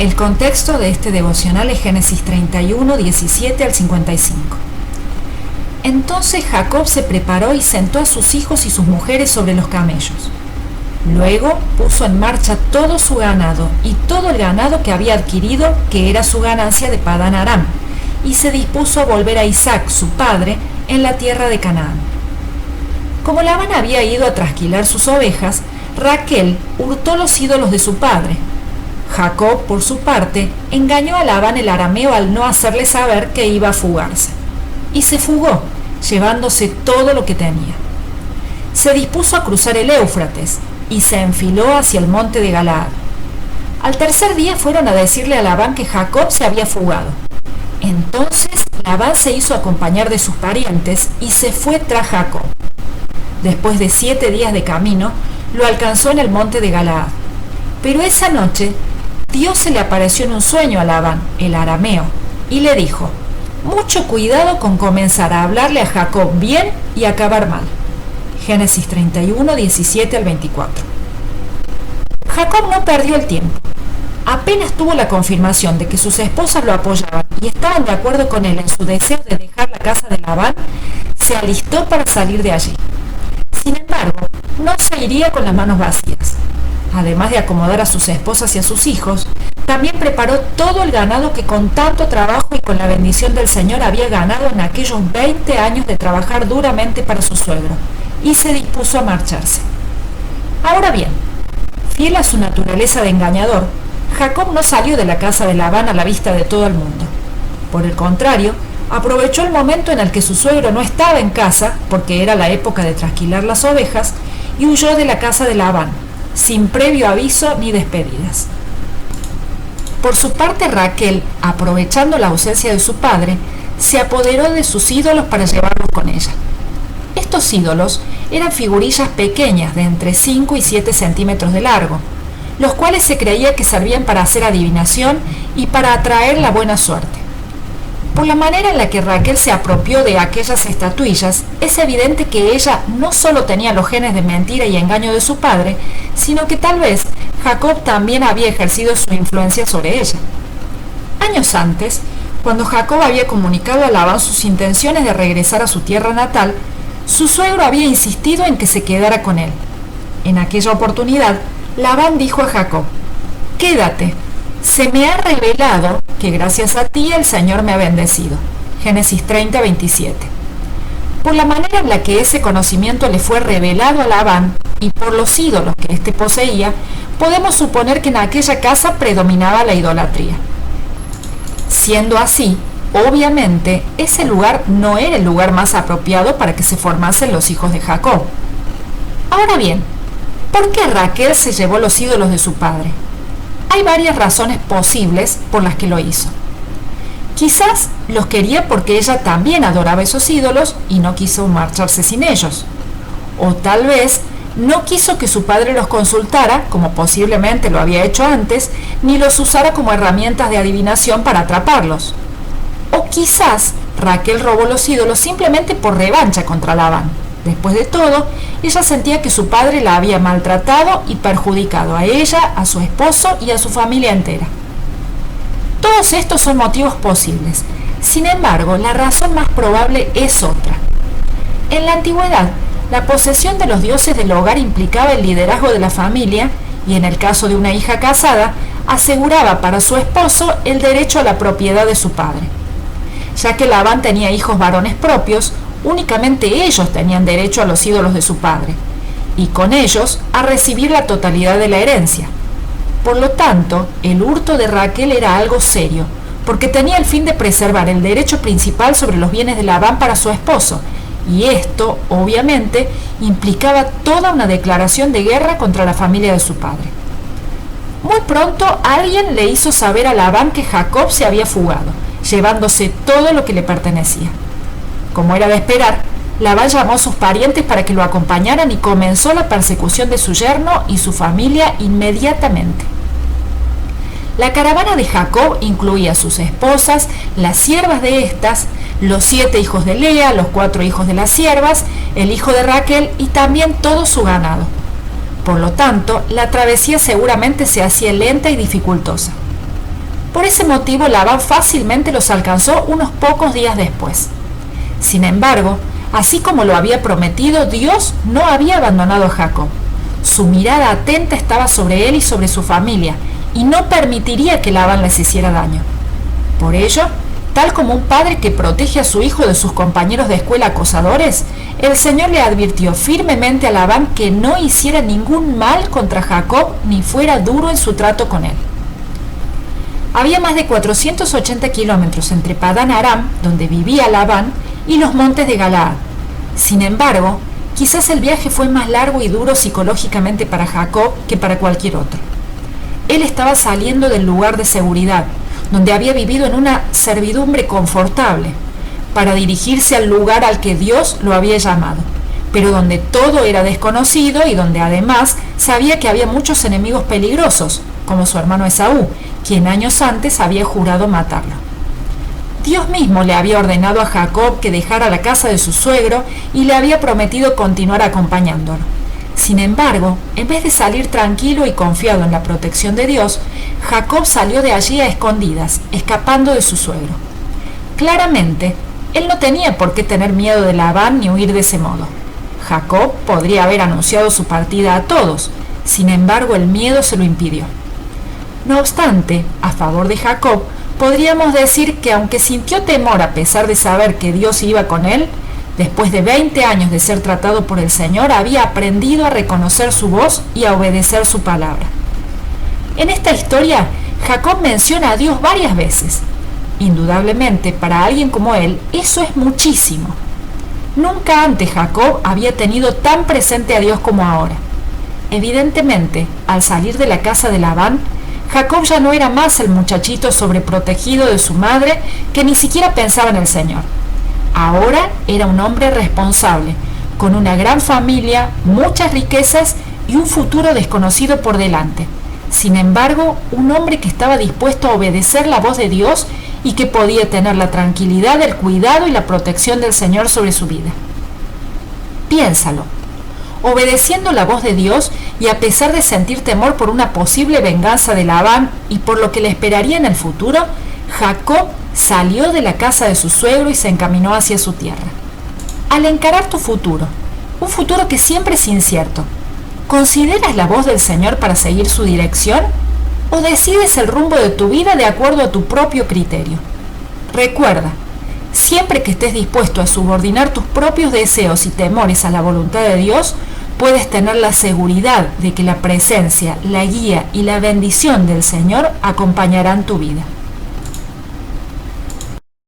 El contexto de este devocional es Génesis 31, 17 al 55. Entonces Jacob se preparó y sentó a sus hijos y sus mujeres sobre los camellos. Luego puso en marcha todo su ganado y todo el ganado que había adquirido, que era su ganancia de Padán Aram, y se dispuso a volver a Isaac, su padre, en la tierra de Canaán. Como Labán había ido a trasquilar sus ovejas, Raquel hurtó los ídolos de su padre. Jacob, por su parte, engañó a Labán el arameo al no hacerle saber que iba a fugarse. Y se fugó, llevándose todo lo que tenía. Se dispuso a cruzar el Éufrates y se enfiló hacia el monte de Galaad. Al tercer día fueron a decirle a Labán que Jacob se había fugado. Entonces Labán se hizo acompañar de sus parientes y se fue tras Jacob. Después de 7 días de camino, lo alcanzó en el monte de Galaad. Pero esa noche, Dios se le apareció en un sueño a Labán, el arameo, y le dijo: mucho cuidado con comenzar a hablarle a Jacob bien y acabar mal. Génesis 31, 17 al 24. Jacob no perdió el tiempo. Apenas tuvo la confirmación de que sus esposas lo apoyaban y estaban de acuerdo con él en su deseo de dejar la casa de Labán, se alistó para salir de allí. Sin embargo, no se iría con las manos vacías. Además de acomodar a sus esposas y a sus hijos, también preparó todo el ganado que con tanto trabajo y con la bendición del Señor había ganado en aquellos 20 años de trabajar duramente para su suegro, y se dispuso a marcharse. Ahora bien, fiel a su naturaleza de engañador, Jacob no salió de la casa de Labán a la vista de todo el mundo. Por el contrario, aprovechó el momento en el que su suegro no estaba en casa, porque era la época de trasquilar las ovejas, y huyó de la casa de Labán, sin previo aviso ni despedidas. Por su parte, Raquel, aprovechando la ausencia de su padre, se apoderó de sus ídolos para llevarlos con ella. Estos ídolos eran figurillas pequeñas de entre 5 y 7 centímetros de largo, los cuales se creía que servían para hacer adivinación y para atraer la buena suerte. Por la manera en la que Raquel se apropió de aquellas estatuillas, es evidente que ella no solo tenía los genes de mentira y engaño de su padre, sino que tal vez Jacob también había ejercido su influencia sobre ella. Años antes, cuando Jacob había comunicado a Labán sus intenciones de regresar a su tierra natal, su suegro había insistido en que se quedara con él. En aquella oportunidad, Labán dijo a Jacob: quédate, se me ha revelado que gracias a ti el Señor me ha bendecido. Génesis 30, 27. Por la manera en la que ese conocimiento le fue revelado a Labán y por los ídolos que éste poseía, podemos suponer que en aquella casa predominaba la idolatría. Siendo así, obviamente, ese lugar no era el lugar más apropiado para que se formasen los hijos de Jacob. Ahora bien, ¿por qué Raquel se llevó los ídolos de su padre? Hay varias razones posibles por las que lo hizo. Quizás los quería porque ella también adoraba esos ídolos y no quiso marcharse sin ellos. O tal vez no quiso que su padre los consultara, como posiblemente lo había hecho antes, ni los usara como herramientas de adivinación para atraparlos. O quizás Raquel robó los ídolos simplemente por revancha contra Labán. Después de todo, ella sentía que su padre la había maltratado y perjudicado a ella, a su esposo y a su familia entera. Todos estos son motivos posibles. Sin embargo, la razón más probable es otra. En la antigüedad, la posesión de los dioses del hogar implicaba el liderazgo de la familia y, en el caso de una hija casada, aseguraba para su esposo el derecho a la propiedad de su padre. Ya que Labán tenía hijos varones propios, únicamente ellos tenían derecho a los ídolos de su padre, y con ellos a recibir la totalidad de la herencia. Por lo tanto, el hurto de Raquel era algo serio, porque tenía el fin de preservar el derecho principal sobre los bienes de Labán para su esposo, y esto, obviamente, implicaba toda una declaración de guerra contra la familia de su padre. Muy pronto, alguien le hizo saber a Labán que Jacob se había fugado, llevándose todo lo que le pertenecía. Como era de esperar, Labán llamó a sus parientes para que lo acompañaran y comenzó la persecución de su yerno y su familia inmediatamente. La caravana de Jacob incluía a sus esposas, las siervas de estas, los 7 hijos de Lea, los 4 hijos de las siervas, el hijo de Raquel y también todo su ganado. Por lo tanto, la travesía seguramente se hacía lenta y dificultosa. Por ese motivo Labán fácilmente los alcanzó unos pocos días después. Sin embargo, así como lo había prometido, Dios no había abandonado a Jacob. Su mirada atenta estaba sobre él y sobre su familia, y no permitiría que Labán les hiciera daño. Por ello, tal como un padre que protege a su hijo de sus compañeros de escuela acosadores, el Señor le advirtió firmemente a Labán que no hiciera ningún mal contra Jacob ni fuera duro en su trato con él. Había más de 480 kilómetros entre Padán Aram, donde vivía Labán, y los montes de Galaad. Sin embargo, quizás el viaje fue más largo y duro psicológicamente para Jacob que para cualquier otro. Él estaba saliendo del lugar de seguridad, donde había vivido en una servidumbre confortable, para dirigirse al lugar al que Dios lo había llamado, pero donde todo era desconocido y donde además sabía que había muchos enemigos peligrosos, como su hermano Esaú, quien años antes había jurado matarlo. Dios mismo le había ordenado a Jacob que dejara la casa de su suegro y le había prometido continuar acompañándolo. Sin embargo, en vez de salir tranquilo y confiado en la protección de Dios, Jacob salió de allí a escondidas, escapando de su suegro. Claramente, él no tenía por qué tener miedo de Labán ni huir de ese modo. Jacob podría haber anunciado su partida a todos, sin embargo el miedo se lo impidió. No obstante, a favor de Jacob, podríamos decir que aunque sintió temor a pesar de saber que Dios iba con él, después de 20 años de ser tratado por el Señor, había aprendido a reconocer su voz y a obedecer su palabra. En esta historia, Jacob menciona a Dios varias veces. Indudablemente, para alguien como él, eso es muchísimo. Nunca antes Jacob había tenido tan presente a Dios como ahora. Evidentemente, al salir de la casa de Labán, Jacob ya no era más el muchachito sobreprotegido de su madre que ni siquiera pensaba en el Señor. Ahora era un hombre responsable, con una gran familia, muchas riquezas y un futuro desconocido por delante. Sin embargo, un hombre que estaba dispuesto a obedecer la voz de Dios y que podía tener la tranquilidad, el cuidado y la protección del Señor sobre su vida. Piénsalo. Obedeciendo la voz de Dios y a pesar de sentir temor por una posible venganza de Labán y por lo que le esperaría en el futuro, Jacob salió de la casa de su suegro y se encaminó hacia su tierra. Al encarar tu futuro, un futuro que siempre es incierto, ¿consideras la voz del Señor para seguir su dirección o decides el rumbo de tu vida de acuerdo a tu propio criterio? Recuerda, siempre que estés dispuesto a subordinar tus propios deseos y temores a la voluntad de Dios, puedes tener la seguridad de que la presencia, la guía y la bendición del Señor acompañarán tu vida.